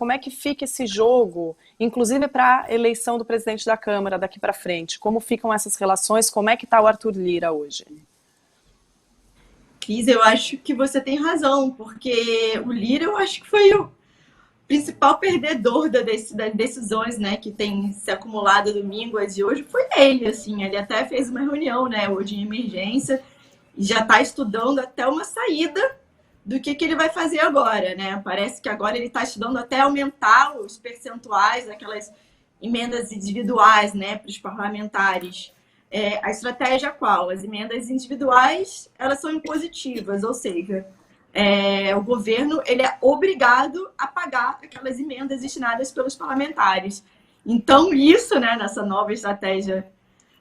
como é que fica esse jogo, inclusive para a eleição do presidente da Câmara daqui para frente? Como ficam essas relações? Como é que está o Arthur Lira hoje? Cris, eu acho que você tem razão, porque o Lira eu acho que foi o principal perdedor das decisões, né, que tem se acumulado domingo a de hoje foi ele, assim, ele até fez uma reunião, né, hoje em emergência, e já está estudando até uma saída do que ele vai fazer agora, né? Parece que agora ele está estudando até aumentar os percentuais daquelas emendas individuais, né, para os parlamentares. A estratégia qual? As emendas individuais, elas são impositivas, ou seja, o governo ele é obrigado a pagar aquelas emendas destinadas pelos parlamentares. Então, isso, né, nessa nova estratégia,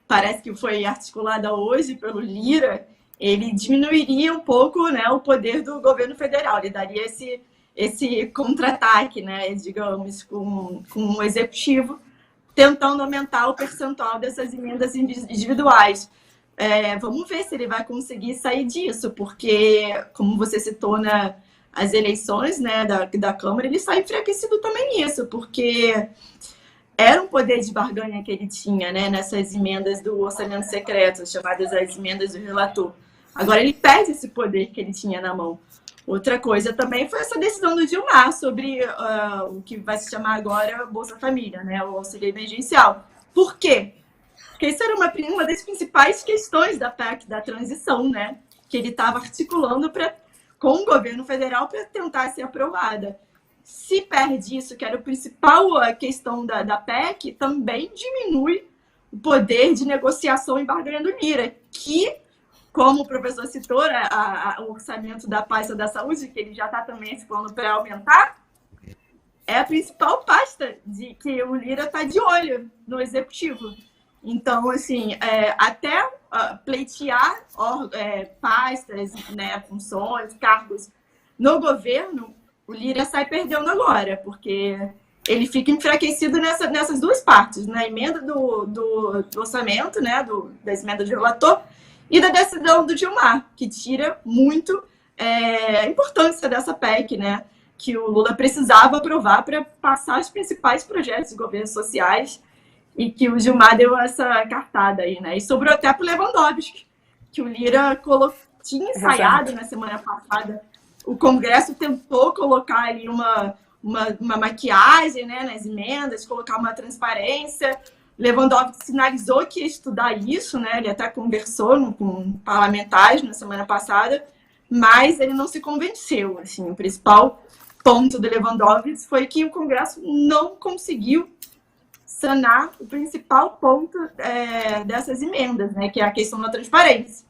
parece que foi articulada hoje pelo Lira, ele diminuiria um pouco, né, o poder do governo federal, ele daria esse contra-ataque, né, digamos, com o executivo, tentando aumentar o percentual dessas emendas individuais. Vamos ver se ele vai conseguir sair disso, porque, como você citou nas eleições, né, da Câmara, ele sai enfraquecido também nisso, porque era um poder de barganha que ele tinha, né, nessas emendas do orçamento secreto, chamadas as emendas do relator. Agora ele perde esse poder que ele tinha na mão. Outra coisa também foi essa decisão do Gilmar sobre o que vai se chamar agora Bolsa Família, né, o auxílio emergencial. Por quê? Porque isso era uma das principais questões da PEC da transição, né, que ele estava articulando com o governo federal para tentar ser aprovada. Se perde isso, que era a principal questão da PEC, também diminui o poder de negociação e barganha do Lira, que, como o professor citou, o orçamento da pasta da saúde, que ele já está também esse plano para aumentar, é a principal pasta de que o Lira está de olho no executivo. Então, assim, até pleitear pastas, né, funções, cargos no governo, o Lira sai perdendo agora, porque ele fica enfraquecido nessas duas partes, na emenda do orçamento, né, das emendas de relator, e da decisão do Gilmar, que tira muito a importância dessa PEC, né, que o Lula precisava aprovar para passar os principais projetos de governo sociais, e que o Gilmar deu essa cartada aí, né? E sobrou até para o Lewandowski, que o Lira tinha ensaiado na semana passada. O Congresso tentou colocar ali uma maquiagem, né, nas emendas, colocar uma transparência. Lewandowski sinalizou que ia estudar isso, né? Ele até conversou com parlamentares na semana passada, mas ele não se convenceu. Assim, o principal ponto do Lewandowski foi que o Congresso não conseguiu sanar o principal ponto dessas emendas, né, que é a questão da transparência.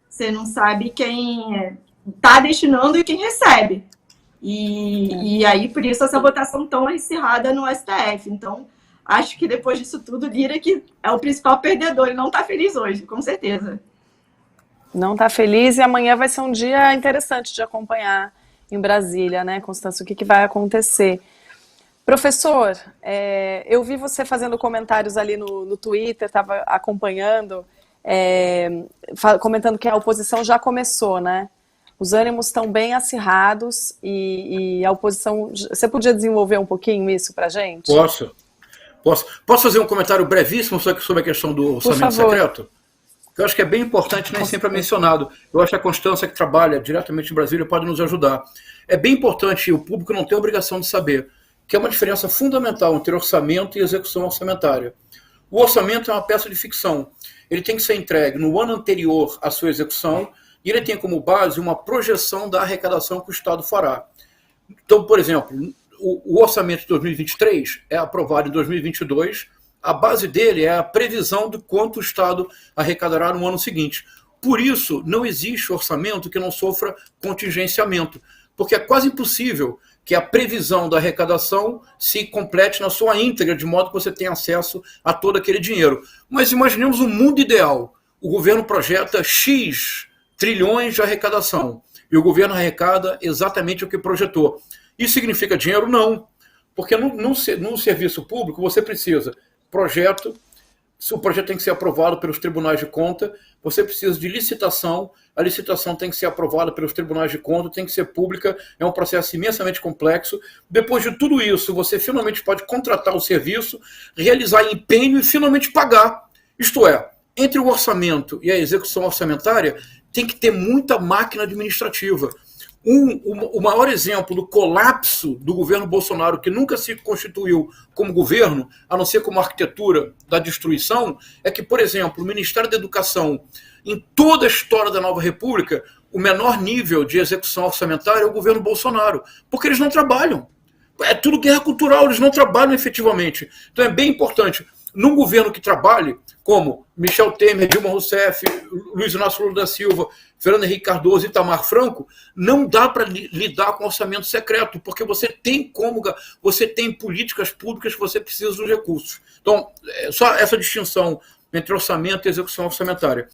Você não sabe quem está destinando e quem recebe. E aí, por isso, essa votação tão acirrada no STF. Então, acho que depois disso tudo, Lira que é o principal perdedor. Ele não está feliz hoje, com certeza. Não está feliz, e amanhã vai ser um dia interessante de acompanhar em Brasília, né, Constância, o que vai acontecer. Professor, eu vi você fazendo comentários ali no Twitter, estava acompanhando, comentando que a oposição já começou, né? Os ânimos estão bem acirrados e a oposição... Você podia desenvolver um pouquinho isso para a gente? Posso fazer um comentário brevíssimo sobre a questão do orçamento secreto? Eu acho que é bem importante, nem sempre é mencionado. Eu acho que a Constância, que trabalha diretamente em Brasília, pode nos ajudar. É bem importante, o público não tem a obrigação de saber, que é uma diferença fundamental entre orçamento e execução orçamentária. O orçamento é uma peça de ficção. Ele tem que ser entregue no ano anterior à sua execução e ele tem como base uma projeção da arrecadação que o Estado fará. Então, por exemplo, o orçamento de 2023 é aprovado em 2022, a base dele é a previsão de quanto o Estado arrecadará no ano seguinte. Por isso, não existe orçamento que não sofra contingenciamento, porque é quase impossível que a previsão da arrecadação se complete na sua íntegra, de modo que você tenha acesso a todo aquele dinheiro. Mas imaginemos um mundo ideal. O governo projeta X trilhões de arrecadação e o governo arrecada exatamente o que projetou. Isso significa dinheiro? Não. Porque num serviço público você precisa projeto, o projeto tem que ser aprovado pelos tribunais de conta, você precisa de licitação, a licitação tem que ser aprovada pelos tribunais de conta, tem que ser pública, é um processo imensamente complexo. Depois de tudo isso, você finalmente pode contratar o serviço, realizar empenho e finalmente pagar. Isto é, entre o orçamento e a execução orçamentária, tem que ter muita máquina administrativa. O maior exemplo do colapso do governo Bolsonaro, que nunca se constituiu como governo, a não ser como arquitetura da destruição, é que, por exemplo, o Ministério da Educação, em toda a história da Nova República, o menor nível de execução orçamentária é o governo Bolsonaro, porque eles não trabalham. É tudo guerra cultural, eles não trabalham efetivamente. Então é bem importante, num governo que trabalhe, como Michel Temer, Dilma Rousseff, Luiz Inácio Lula da Silva, Fernando Henrique Cardoso e Itamar Franco, não dá para lidar com orçamento secreto, porque você tem políticas públicas que você precisa dos recursos. Então, só essa distinção entre orçamento e execução orçamentária.